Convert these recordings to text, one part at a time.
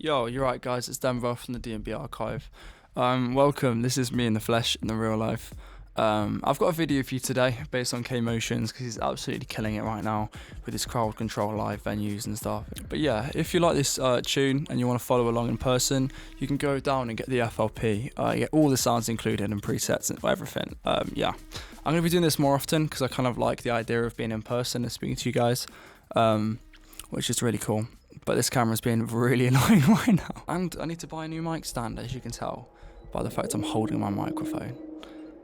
Yo, you're right, guys. It's Denver from the DMB archive. Welcome. This is me in the flesh, in the real life. I've got a video for you today based on Kmotionz because he's absolutely killing it right now with his crowd control live venues and stuff. But yeah, if you like this tune and you want to follow along in person, you can go down and get the FLP. You get all the sounds included and presets and everything. Yeah, I'm going to be doing this more often because I kind of like the idea of being in person and speaking to you guys, which is really cool. But this camera's being really annoying right now. And I need to buy a new mic stand, as you can tell by the fact I'm holding my microphone.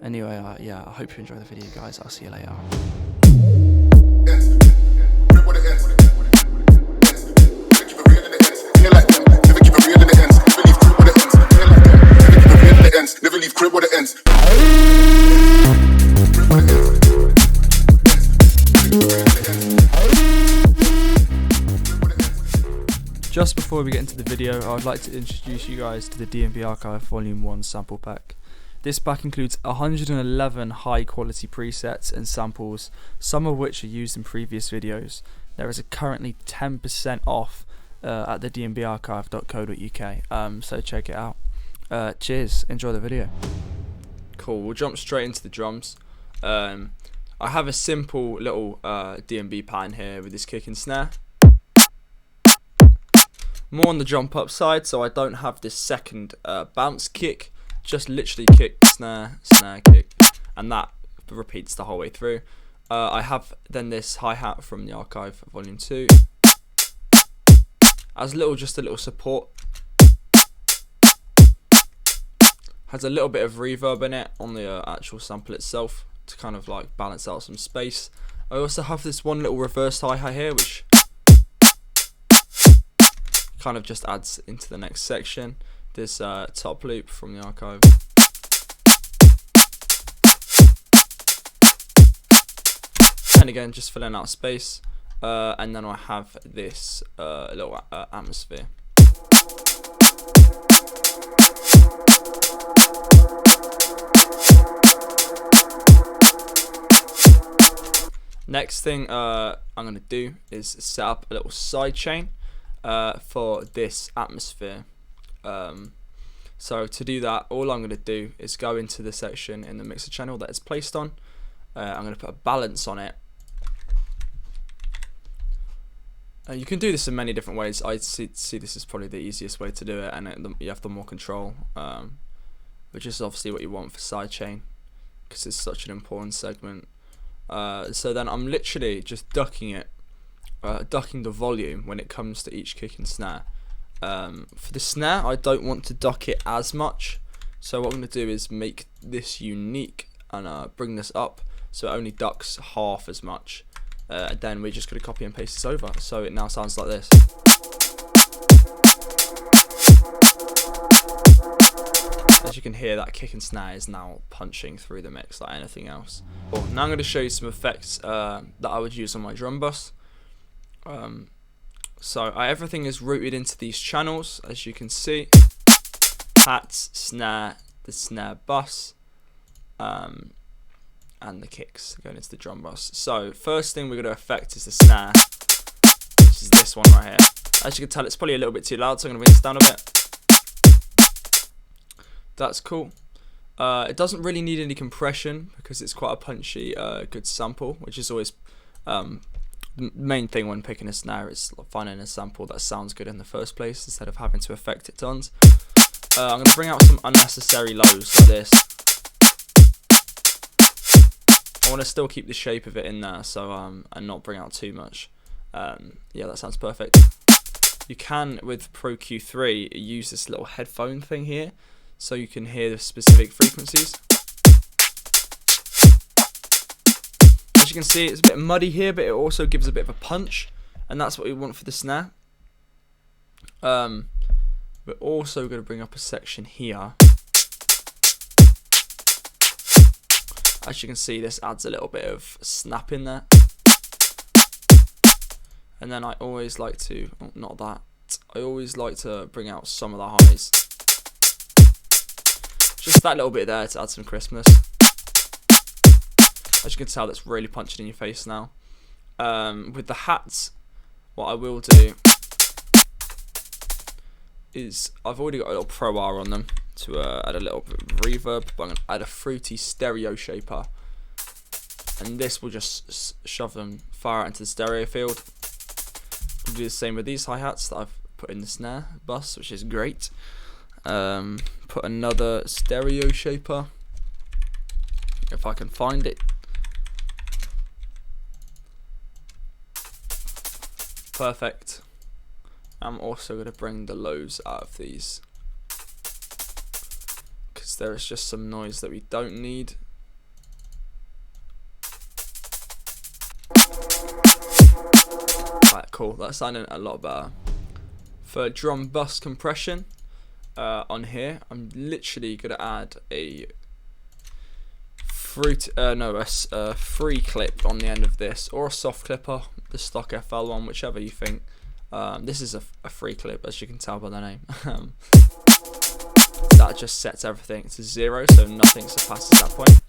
Anyway, yeah, I hope you enjoy the video, guys. I'll see you later. Never leave crib where it ends. Just before we get into the video, I would like to introduce you guys to the DMB Archive Volume 1 sample pack. This pack includes 111 high quality presets and samples, some of which are used in previous videos. There is currently 10% off at the dmbarchive.co.uk, so check it out. Cheers, enjoy the video. Cool, we'll jump straight into the drums. I have a simple little DMB pattern here with this kick and snare. More on the jump up side, so I don't have this second bounce kick, just literally kick, snare, snare, kick, and that repeats the whole way through. I have then this hi-hat from the Archive Volume 2 as just a little support. Has a little bit of reverb in it on the actual sample itself to kind of like balance out some space. I also have this one little reverse hi-hat here, which kind of just adds into the next section. This top loop from the Archive. And again, just filling out space. And then I have this little atmosphere. Next thing I'm going to do is set up a little sidechain for this atmosphere. So to do that, all I'm going to do is go into the section in the mixer channel that it's placed on. I'm going to put a balance on it. You can do this in many different ways. I see this is probably the easiest way to do it, and you have the more control, which is obviously what you want for sidechain because it's such an important segment. So then I'm literally just ducking it, ducking the volume when it comes to each kick and snare. For the snare, I don't want to duck it as much, so what I'm going to do is make this unique and bring this up so it only ducks half as much. Then we're just going to copy and paste this over, so it now sounds like this. As you can hear, that kick and snare is now punching through the mix like anything else. Cool. Now I'm going to show you some effects that I would use on my drum bus. So everything is routed into these channels, as you can see. Hats, snare, the snare bus, and the kicks going into the drum bus. So first thing we're going to affect is the snare, which is this one right here. As you can tell, it's probably a little bit too loud, so I'm going to bring this down a bit. That's cool. It doesn't really need any compression because it's quite a punchy, good sample, which is always the main thing when picking a snare, is finding a sample that sounds good in the first place instead of having to affect it tons. I'm going to bring out some unnecessary lows like this. I want to still keep the shape of it in there, so and not bring out too much. Yeah, that sounds perfect. You can, with Pro Q3, use this little headphone thing here, so you can hear the specific frequencies. As you can see, it's a bit muddy here, but it also gives a bit of a punch, and that's what we want for the snare. We're also going to bring up a section here. As you can see, this adds a little bit of snap in there. And then I always like to, I always like to bring out some of the highs. Just that little bit there to add some crispness. As you can tell, that's really punching in your face now. With the hats, what I will do is I've already got a little Pro R on them to add a little bit of reverb, but I'm going to add a fruity stereo shaper, and this will just shove them far out into the stereo field. We'll do the same with these hi-hats that I've put in the snare bus, which is great. Put another stereo shaper, if I can find it. Perfect. I'm also going to bring the lows out of these, because there is just some noise that we don't need. Alright, cool. That's sounding a lot better. For drum bus compression, on here, I'm literally going to add a free clip on the end of this, or a soft clipper, the stock FL one, whichever you think. This is a free clip, as you can tell by the name. That just sets everything to 0, so nothing surpasses that point.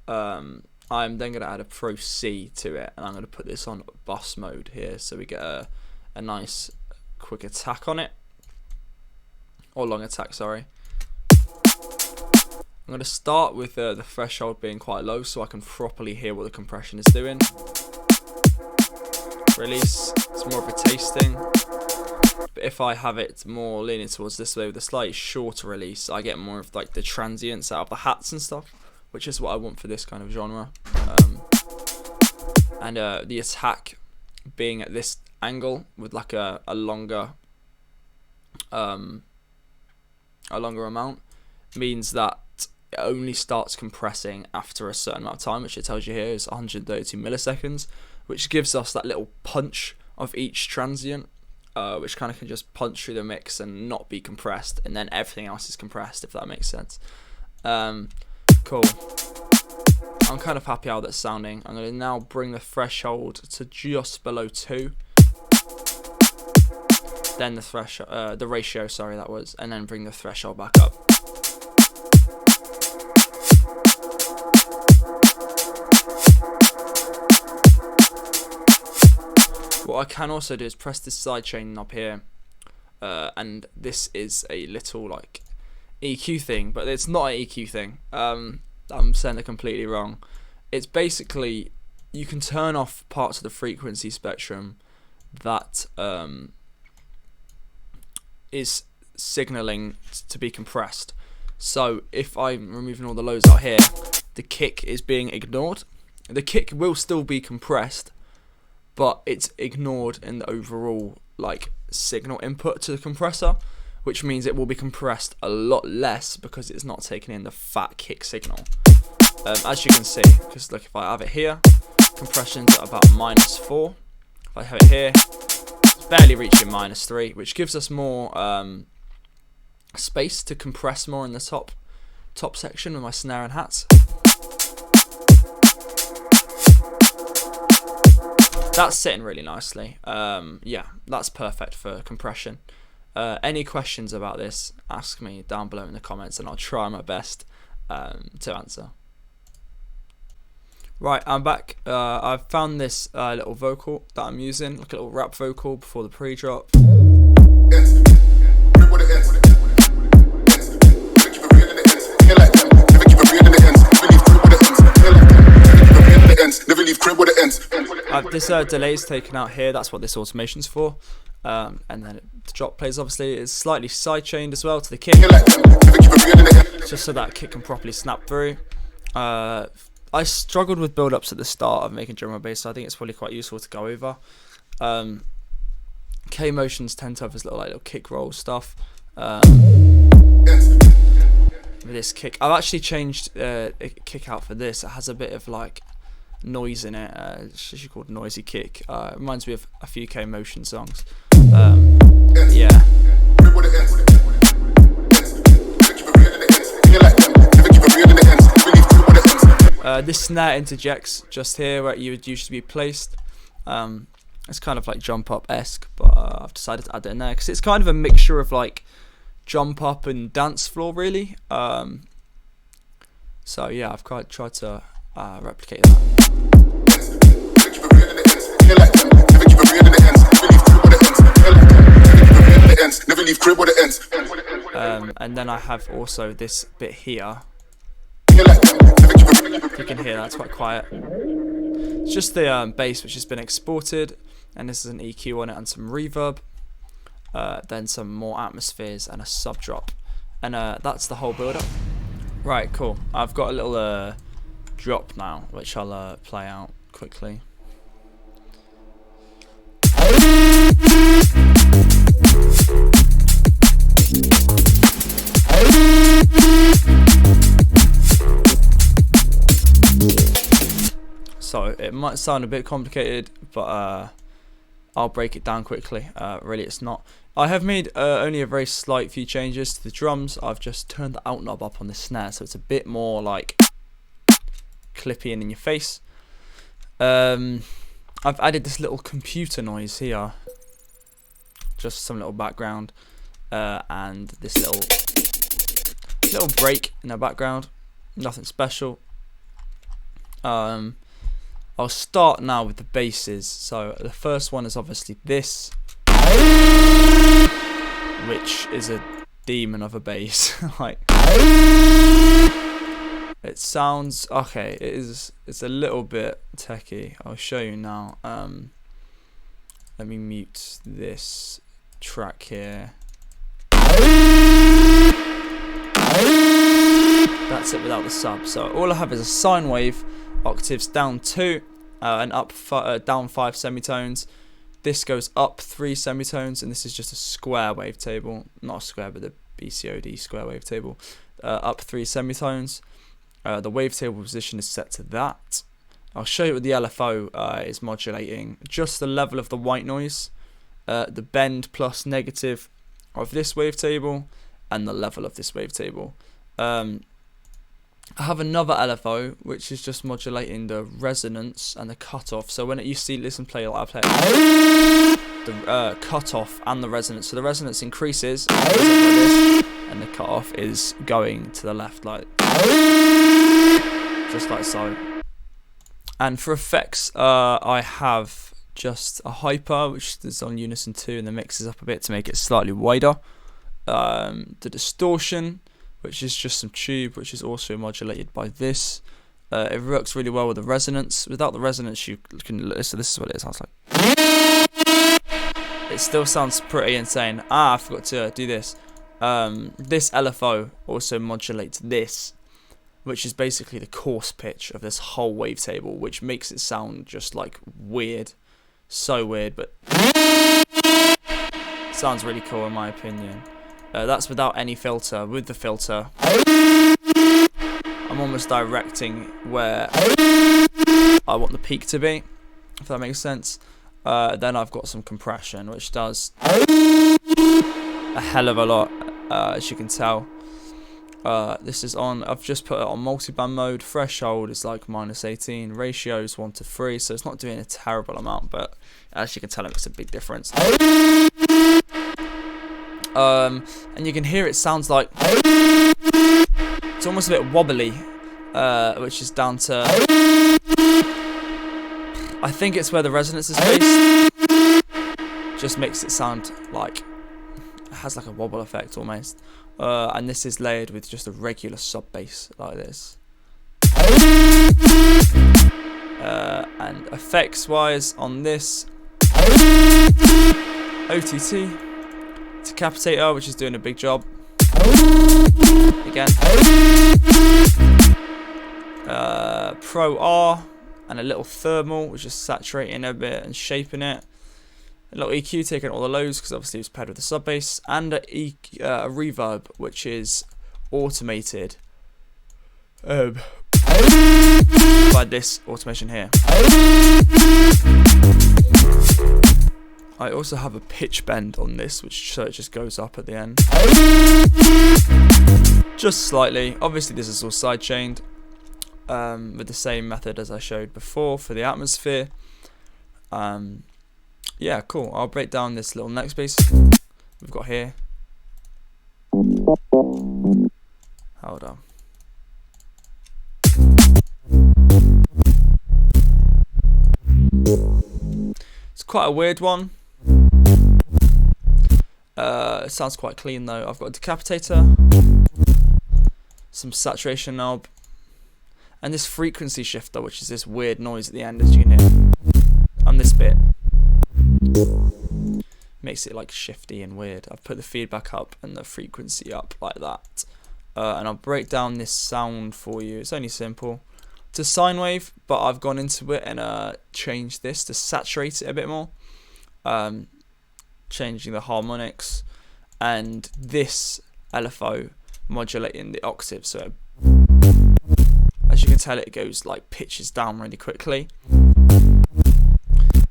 I'm then going to add a Pro C to it, and I'm going to put this on bus mode here, so we get a nice quick attack on it, or long attack, sorry. I'm going to start with the threshold being quite low, so I can properly hear what the compression is doing. Release, it's more of a tasting, but if I have it more leaning towards this way with a slightly shorter release, I get more of like the transients out of the hats and stuff, which is what I want for this kind of genre. And the attack being at this angle with like a longer amount means that it only starts compressing after a certain amount of time, which it tells you here is 132 milliseconds, which gives us that little punch of each transient, which kind of can just punch through the mix and not be compressed, and then everything else is compressed, if that makes sense. Cool. I'm kind of happy how that's sounding. I'm going to now bring the threshold to just below 2. Then the threshold, the ratio, sorry, that was, and then bring the threshold back up. What I can also do is press this sidechain knob here, and this is a little like EQ thing, but it's not an EQ thing. I'm saying it completely wrong. It's basically, you can turn off parts of the frequency spectrum that is signaling to be compressed. So if I'm removing all the lows out here, the kick is being ignored. The kick will still be compressed, but it's ignored in the overall like signal input to the compressor, which means it will be compressed a lot less because it's not taking in the fat kick signal. As you can see, because look, if I have it here, compression's at about -4. If I have it here, it's barely reaching -3, which gives us more space to compress more in the top section with my snare and hats. That's sitting really nicely. Yeah, that's perfect for compression. Any questions about this, ask me down below in the comments, and I'll try my best to answer. Right, I'm back. I've found this little vocal that I'm using, like a little rap vocal before the pre-drop. This delay's taken out here, that's what this automation's for. And then the drop plays obviously is slightly sidechained as well to the kick, just so that kick can properly snap through. I struggled with build-ups at the start of making drum and bass, so I think it's probably quite useful to go over. Kmotionz tend to have this little kick roll stuff. With this kick, I've actually changed a kick out for this. It has a bit of like noise in it. It's actually called noisy kick. It reminds me of a few Kmotionz songs. Yeah. This snare interjects just here where you would usually be placed. It's kind of like jump up-esque, but I've decided to add it in there because it's kind of a mixture of like jump up and dance floor, really. So yeah, I've tried to replicate that. Never leave crib with the And then I have also this bit here. If you can hear that, it's quite quiet. It's just the bass which has been exported, and this is an EQ on it and some reverb. Then some more atmospheres and a sub drop, and that's the whole build up. Right, cool. I've got a little drop now, which I'll play out quickly. So it might sound a bit complicated, but I'll break it down quickly. Really, it's not. I have made only a very slight few changes to the drums. I've just turned the out knob up on the snare, so it's a bit more like clippy and in your face. I've added this little computer noise here, just some little background, and this little break in the background. Nothing special. I'll start now with the basses. So the first one is obviously this, which is a demon of a bass. Like, it sounds okay. It's a little bit techie. I'll show you now. Let me mute this track here. That's it without the sub. So all I have is a sine wave, octaves down 2 and down 5 semitones. This goes up 3 semitones, and this is just a square wavetable, not a square but the BCOD square wavetable. Up 3 semitones. The wavetable position is set to that. I'll show you what the LFO is modulating. Just the level of the white noise, the bend plus negative of this wavetable, and the level of this wavetable. I have another LFO which is just modulating the resonance and the cutoff. So when you listen play like I play the cutoff and the resonance. So the resonance increases like this, and the cutoff is going to the left, like just like so. And for effects, I have just a hyper which is on unison 2 and then mixes up a bit to make it slightly wider. The distortion, which is just some tube, which is also modulated by this. It works really well with the resonance. Without the resonance, you can listen. This is what it sounds like. It still sounds pretty insane. I forgot to do this. This LFO also modulates this, which is basically the coarse pitch of this whole wavetable, which makes it sound just like weird. So weird, but it sounds really cool in my opinion. That's without any filter. With the filter, I'm almost directing where I want the peak to be, if that makes sense. Then I've got some compression, which does a hell of a lot, as you can tell. This is on, I've just put it on multiband mode. Threshold is like -18, ratio is 1:3, so it's not doing a terrible amount, but as you can tell, it makes a big difference. And you can hear it sounds like it's almost a bit wobbly, which is down to, I think it's where the resonance is based. Just makes it sound like it has like a wobble effect almost. And this is layered with just a regular sub bass like this. And effects wise on this, OTT, Decapitator, which is doing a big job again, Pro R, and a little thermal, which is saturating a bit and shaping it. A little EQ taking all the lows because obviously it's paired with the sub bass, and a reverb which is automated by this automation here. I also have a pitch bend on this, which so it just goes up at the end, just slightly. Obviously this is all sidechained with the same method as I showed before for the atmosphere. Yeah, cool. I'll break down this little next bass we've got here. Hold on. It's quite a weird one. It sounds quite clean though. I've got a decapitator, some saturation knob, and this frequency shifter, which is this weird noise at the end, as you can hear. And this bit makes it like shifty and weird. I've put the feedback up and the frequency up like that. And I'll break down this sound for you. It's only simple. It's a sine wave, but I've gone into it and changed this to saturate it a bit more. Changing the harmonics, and this LFO modulating the octave, so as you can tell, it goes like pitches down really quickly.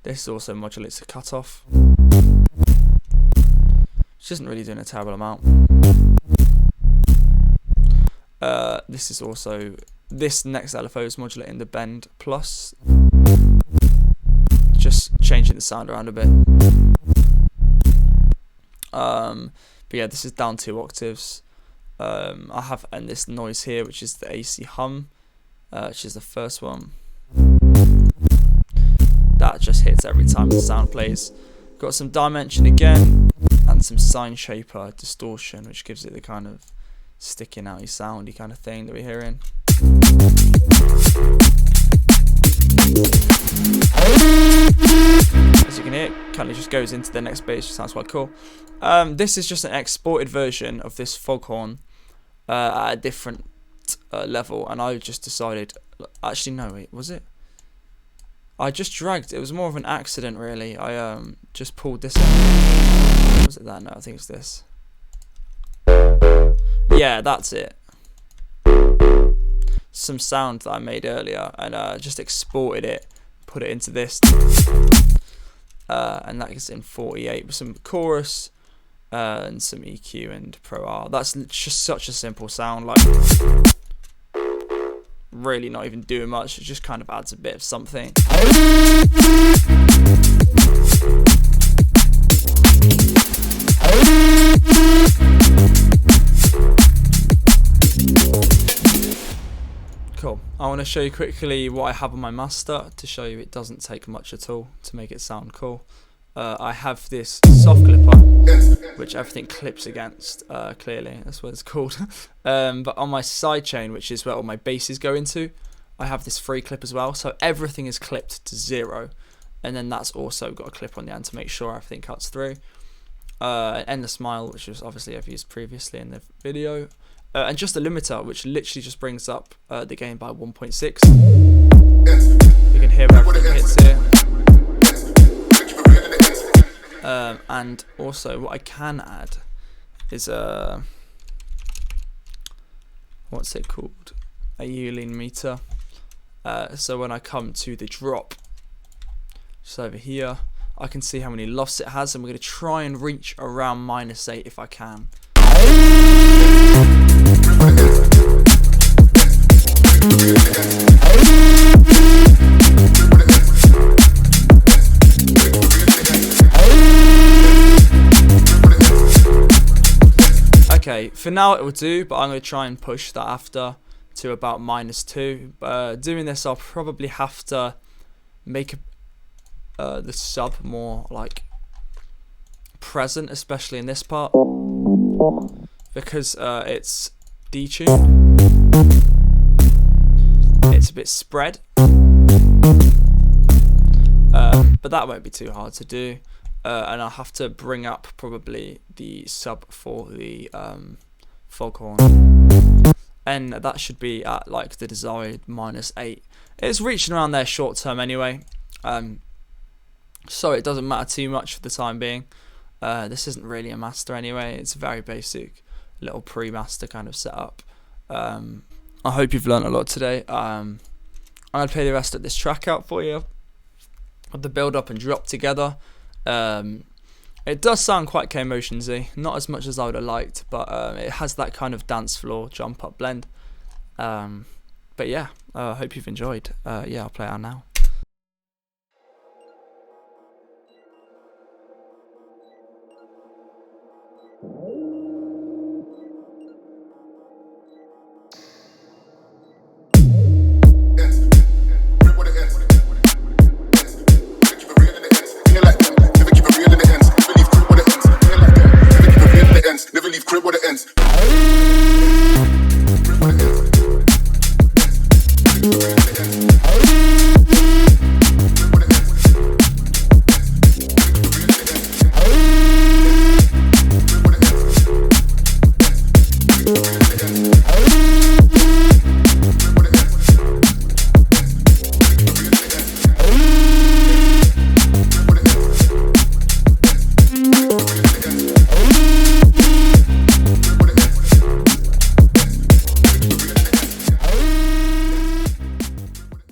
This also modulates the cutoff, which isn't really doing a terrible amount. This is also, this next LFO is modulating the bend plus, just changing the sound around a bit. But yeah, this is down 2 octaves. I have, and this noise here, which is the AC hum, which is the first one. That just hits every time the sound plays. Got some dimension again, and some sine shaper distortion, which gives it the kind of sticking outy soundy kind of thing that we're hearing. As you can hear, it kind of just goes into the next bass, which sounds quite cool. This is just an exported version of this foghorn at a different level, and I just decided, actually no, wait, was it? I just dragged, it was more of an accident really. I just pulled this out. Was it that? No, I think it's this. Yeah, that's it. Some sound that I made earlier, and just exported it, put it into this, and that is in 48 with some chorus and some EQ and Pro R. That's just such a simple sound, like really not even doing much. It just kind of adds a bit of something. Cool. I want to show you quickly what I have on my master to show you it doesn't take much at all to make it sound cool. I have this soft clipper, which everything clips against, clearly, that's what it's called. But on my sidechain, which is where all my basses go into, I have this free clip as well, so everything is clipped to 0, and then that's also got a clip on the end to make sure everything cuts through. And the smile, which was obviously I've used previously in the video, and just a limiter, which literally just brings up the gain by 1.6. You can hear everything hits here. And also what I can add is what's it called, a Yulin meter. So when I come to the drop, just over here, I can see how many lofts it has, and we're going to try and reach around -8 if I can. Okay, for now it will do, but I'm going to try and push that after to about -2. Doing this, I'll probably have to make the sub more like present, especially in this part, because it's detuned. It's a bit spread, but that won't be too hard to do. And I'll have to bring up probably the sub for the foghorn, and that should be at like the desired -8. It's reaching around there short term anyway, so it doesn't matter too much for the time being. This isn't really a master anyway, it's a very basic little pre-master kind of setup. I hope you've learned a lot today. I'm going to play the rest of this track out for you, with the build up and drop together. It does sound quite Kmotionz-y, not as much as I would have liked, but it has that kind of dance floor jump up blend. But yeah, I hope you've enjoyed. Yeah, I'll play it out now. ends.